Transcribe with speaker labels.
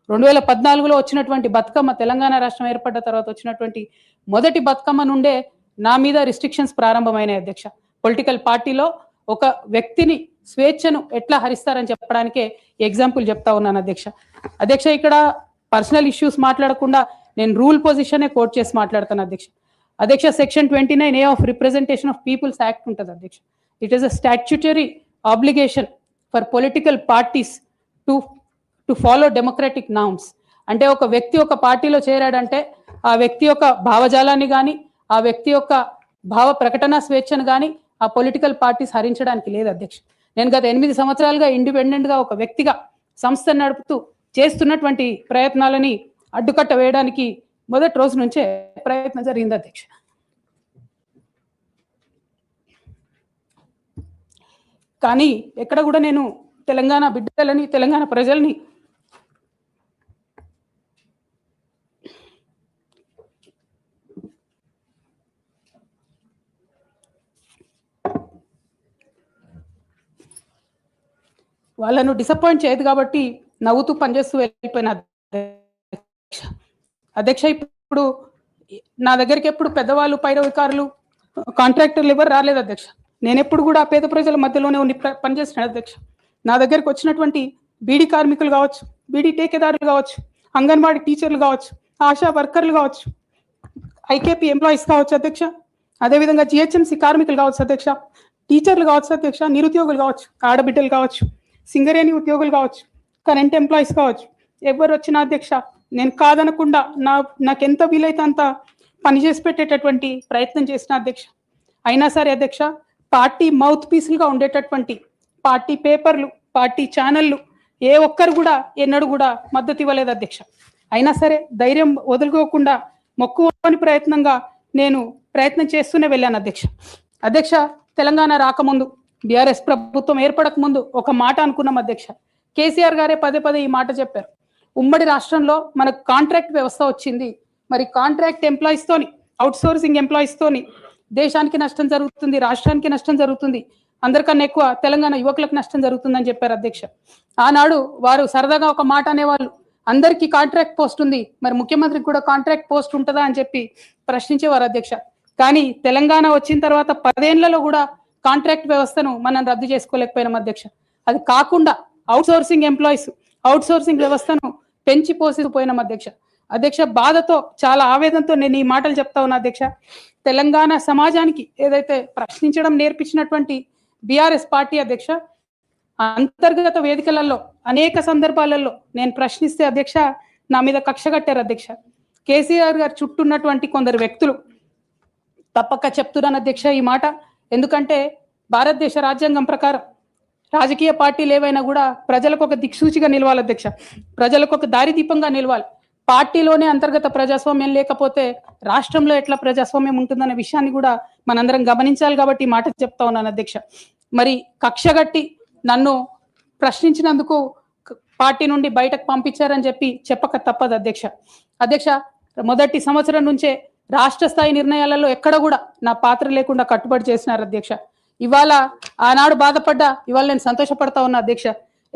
Speaker 1: 2014లో వచ్చినటువంటి బతుకమ్మ, తెలంగాణ రాష్ట్రం ఏర్పడ్డ తర్వాత వచ్చినటువంటి మొదటి బతుకమ్మ నుండే నా మీద రిస్ట్రిక్షన్స్ ప్రారంభమైనాయి అధ్యక్ష. పొలిటికల్ పార్టీలో ఒక వ్యక్తిని స్వేచ్ఛను ఎట్లా హరిస్తారని చెప్పడానికే ఎగ్జాంపుల్ చెప్తా ఉన్నాను అధ్యక్ష. అధ్యక్ష, ఇక్కడ పర్సనల్ ఇష్యూస్ మాట్లాడకుండా నేను రూల్ పొజిషనే కోట్ చేసి మాట్లాడతాను అధ్యక్ష. అధ్యక్ష, section 29A of representation of peoples act ఉంటుంది అధ్యక్ష. It is a statutory obligation for political parties to follow democratic norms. అంటే ఒక వ్యక్తి ఒక పార్టీలో చేరాడంటే ఆ వ్యక్తి యొక్క భావజాలాన్ని కానీ, ఆ వ్యక్తి యొక్క భావ ప్రకటన స్వేచ్ఛను కానీ ఆ పొలిటికల్ పార్టీస్ హరించడానికి లేదు అధ్యక్ష. నేను గత 8 సంవత్సరాలుగా ఇండిపెండెంట్ గా ఒక వ్యక్తిగా సంస్థను నడుపుతూ చేస్తున్నటువంటి ప్రయత్నాలని అడ్డుకట్ట వేయడానికి మొదటి రోజు నుంచే ప్రయత్నం జరిగింది అధ్యక్ష. కానీ ఎక్కడ కూడా నేను తెలంగాణ బిడ్డలని, తెలంగాణ ప్రజల్ని వాళ్ళను డిసప్పాయింట్ చేయదు కాబట్టి నవ్వుతూ పనిచేస్తూ వెళ్ళిపోయిన అధ్యక్ష. ఇప్పుడు నా దగ్గరికి ఎప్పుడు పెద్దవాళ్ళు, పైరవికారులు, కాంట్రాక్టర్లు ఎవరు రాలేదు అధ్యక్ష. నేను ఎప్పుడు కూడా పేద ప్రజల మధ్యలోనే ఉండి పనిచేస్తున్నాను అధ్యక్ష. నా దగ్గరికి వచ్చినటువంటి బీడీ కార్మికులు కావచ్చు, బీడీ టేకేదారులు కావచ్చు, అంగన్వాడీ టీచర్లు కావచ్చు, ఆశా వర్కర్లు కావచ్చు, ఐకేపీ ఎంప్లాయీస్ కావచ్చు అధ్యక్ష, అదేవిధంగా జిహెచ్ఎంసీ కార్మికులు కావచ్చు అధ్యక్ష, టీచర్లు కావచ్చు అధ్యక్ష, నిరుద్యోగులు కావచ్చు, ఆడబిడ్డలు కావచ్చు, సింగరేణి ఉద్యోగులు కావచ్చు, కరెంట్ ఎంప్లాయీస్ కావచ్చు, ఎవరు వచ్చినా అధ్యక్ష నేను కాదనకుండా నాకెంత వీలైతే అంత పనిచేసి పెట్టేటటువంటి ప్రయత్నం చేసిన అధ్యక్ష. అయినా సరే అధ్యక్ష, పార్టీ మౌత్ పీసులుగా ఉండేటటువంటి పార్టీ పేపర్లు, పార్టీ ఛానళ్ళు ఏ ఒక్కరు కూడా ఎన్నడూ కూడా మద్దతు ఇవ్వలేదు అధ్యక్ష. అయినా సరే ధైర్యం వదులుకోకుండా మొక్కువని ప్రయత్నంగా నేను ప్రయత్నం చేస్తూనే వెళ్ళాను అధ్యక్ష. అధ్యక్ష, తెలంగాణ రాకముందు, బీఆర్ఎస్ ప్రభుత్వం ఏర్పడక ముందు ఒక మాట అనుకున్నాం అధ్యక్ష. కేసీఆర్ గారే పదే పదే ఈ మాట చెప్పారు. ఉమ్మడి రాష్ట్రంలో మనకు కాంట్రాక్ట్ వ్యవస్థ వచ్చింది, మరి కాంట్రాక్ట్ ఎంప్లాయీస్ తోని, అవుట్ సోర్సింగ్ ఎంప్లాయీస్ తోని దేశానికి నష్టం జరుగుతుంది, రాష్ట్రానికి నష్టం జరుగుతుంది, అందరికన్నా ఎక్కువ తెలంగాణ యువకులకు నష్టం జరుగుతుందని చెప్పారు అధ్యక్ష. ఆనాడు వారు సరదాగా ఒక మాట అనేవాళ్ళు, అందరికీ కాంట్రాక్ట్ పోస్ట్ ఉంది, మరి ముఖ్యమంత్రికి కూడా కాంట్రాక్ట్ పోస్ట్ ఉంటుందా అని చెప్పి ప్రశ్నించేవారు అధ్యక్ష. కానీ తెలంగాణ వచ్చిన తర్వాత 10 ఏళ్లలో కూడా కాంట్రాక్ట్ వ్యవస్థను మనం రద్దు చేసుకోలేకపోయినాం అధ్యక్ష. అది కాకుండా out sourcing employees, out sourcing వ్యవస్థను పెంచి పోసిపోయినాం అధ్యక్ష. అధ్యక్ష, బాధతో, చాలా ఆవేదనతో నేను ఈ మాటలు చెప్తా ఉన్నా అధ్యక్ష. తెలంగాణ సమాజానికి ఏదైతే ప్రశ్నించడం నేర్పించినటువంటి బీఆర్ఎస్ పార్టీ అధ్యక్ష, అంతర్గత వేదికలలో అనేక సందర్భాలలో నేను ప్రశ్నిస్తే అధ్యక్ష నా మీద కక్ష కట్టారు అధ్యక్ష. కేసీఆర్ గారు చుట్టూ ఉన్నటువంటి కొందరు వ్యక్తులు తప్పక చెప్తున్నాను అధ్యక్ష ఈ మాట. ఎందుకంటే భారతదేశ రాజ్యాంగం ప్రకారం రాజకీయ పార్టీలు ఏవైనా కూడా ప్రజలకు ఒక దిక్సూచిగా నిలవాలి అధ్యక్ష, ప్రజలకు ఒక దారిదీపంగా నిలవాలి. పార్టీలోనే అంతర్గత ప్రజాస్వామ్యం లేకపోతే రాష్ట్రంలో ఎట్లా ప్రజాస్వామ్యం ఉంటుందనే విషయాన్ని కూడా మనందరం గమనించాలి. కాబట్టి ఈ మాట చెప్తా ఉన్నాను అధ్యక్ష. మరి కక్షగట్టి నన్ను ప్రశ్నించినందుకు పార్టీ నుండి బయటకు పంపించారని చెప్పి చెప్పక తప్పదు అధ్యక్ష. అధ్యక్ష, మొదటి సంవత్సరం నుంచే రాష్ట్ర స్థాయి నిర్ణయాలలో ఎక్కడ కూడా నా పాత్ర లేకుండా కట్టుబడి చేసినారు అధ్యక్ష. ఇవాళ ఆనాడు బాధపడ్డా, ఇవాళ నేను సంతోషపడతా ఉన్నా అధ్యక్ష.